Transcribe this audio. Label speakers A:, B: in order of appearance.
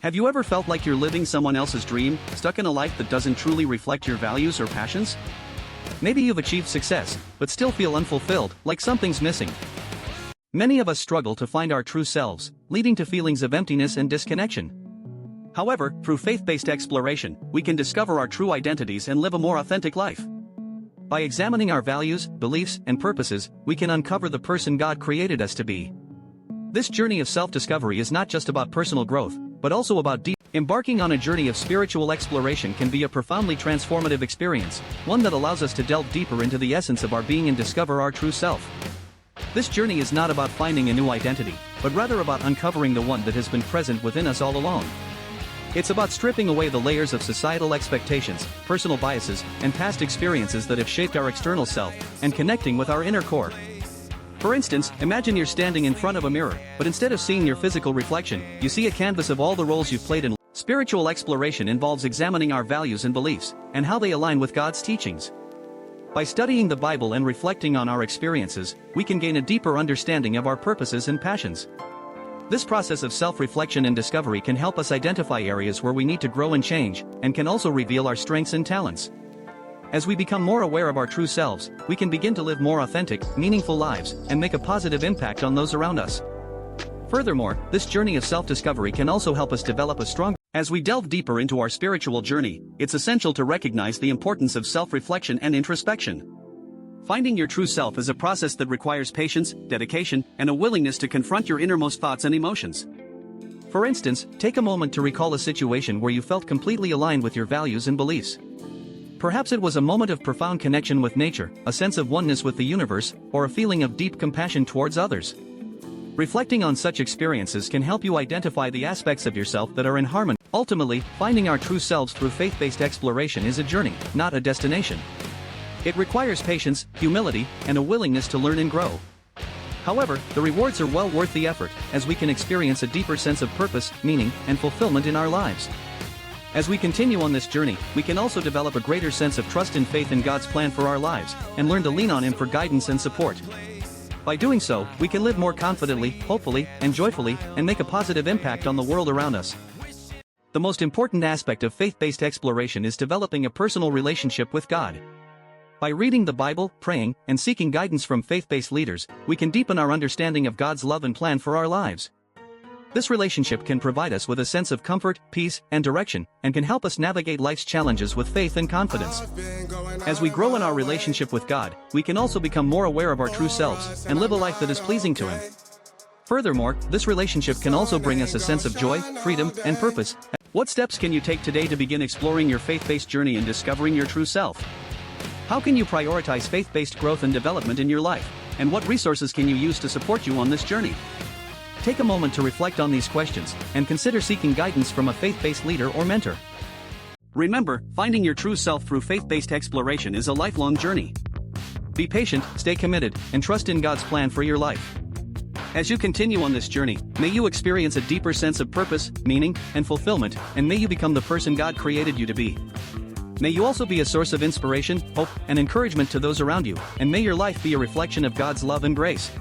A: Have you ever felt like you're living someone else's dream, stuck in a life that doesn't truly reflect your values or passions? Maybe you've achieved success, but still feel unfulfilled, like something's missing. Many of us struggle to find our true selves, leading to feelings of emptiness and disconnection. However, through faith-based exploration, we can discover our true identities and live a more authentic life. By examining our values, beliefs, and purposes, we can uncover the person God created us to be. This journey of self-discovery is not just about personal growth, but also about embarking on a journey of spiritual exploration can be a profoundly transformative experience, one that allows us to delve deeper into the essence of our being and discover our true self. This journey is not about finding a new identity, but rather about uncovering the one that has been present within us all along. It's about stripping away the layers of societal expectations, personal biases, and past experiences that have shaped our external self, and connecting with our inner core. For instance, imagine you're standing in front of a mirror, but instead of seeing your physical reflection, you see a canvas of all the roles you've played in life. Spiritual exploration involves examining our values and beliefs, and how they align with God's teachings. By studying the Bible and reflecting on our experiences, we can gain a deeper understanding of our purposes and passions. This process of self-reflection and discovery can help us identify areas where we need to grow and change, and can also reveal our strengths and talents. As we become more aware of our true selves, we can begin to live more authentic, meaningful lives, and make a positive impact on those around us. Furthermore, this journey of self-discovery can also help us develop a strong. As we delve deeper into our spiritual journey, it's essential to recognize the importance of self-reflection and introspection. Finding your true self is a process that requires patience, dedication, and a willingness to confront your innermost thoughts and emotions. For instance, take a moment to recall a situation where you felt completely aligned with your values and beliefs. Perhaps it was a moment of profound connection with nature, a sense of oneness with the universe, or a feeling of deep compassion towards others. Reflecting on such experiences can help you identify the aspects of yourself that are in harmony. Ultimately, finding our true selves through faith-based exploration is a journey, not a destination. It requires patience, humility, and a willingness to learn and grow. However, the rewards are well worth the effort, as we can experience a deeper sense of purpose, meaning, and fulfillment in our lives. As we continue on this journey, we can also develop a greater sense of trust and faith in God's plan for our lives, and learn to lean on Him for guidance and support. By doing so, we can live more confidently, hopefully, and joyfully, and make a positive impact on the world around us. The most important aspect of faith-based exploration is developing a personal relationship with God. By reading the Bible, praying, and seeking guidance from faith-based leaders, we can deepen our understanding of God's love and plan for our lives. This relationship can provide us with a sense of comfort, peace, and direction, and can help us navigate life's challenges with faith and confidence. As we grow in our relationship with God, we can also become more aware of our true selves, and live a life that is pleasing to Him. Furthermore, this relationship can also bring us a sense of joy, freedom, and purpose. What steps can you take today to begin exploring your faith-based journey and discovering your true self? How can you prioritize faith-based growth and development in your life, and what resources can you use to support you on this journey? Take a moment to reflect on these questions, and consider seeking guidance from a faith-based leader or mentor. Remember, finding your true self through faith-based exploration is a lifelong journey. Be patient, stay committed, and trust in God's plan for your life. As you continue on this journey, may you experience a deeper sense of purpose, meaning, and fulfillment, and may you become the person God created you to be. May you also be a source of inspiration, hope, and encouragement to those around you, and may your life be a reflection of God's love and grace.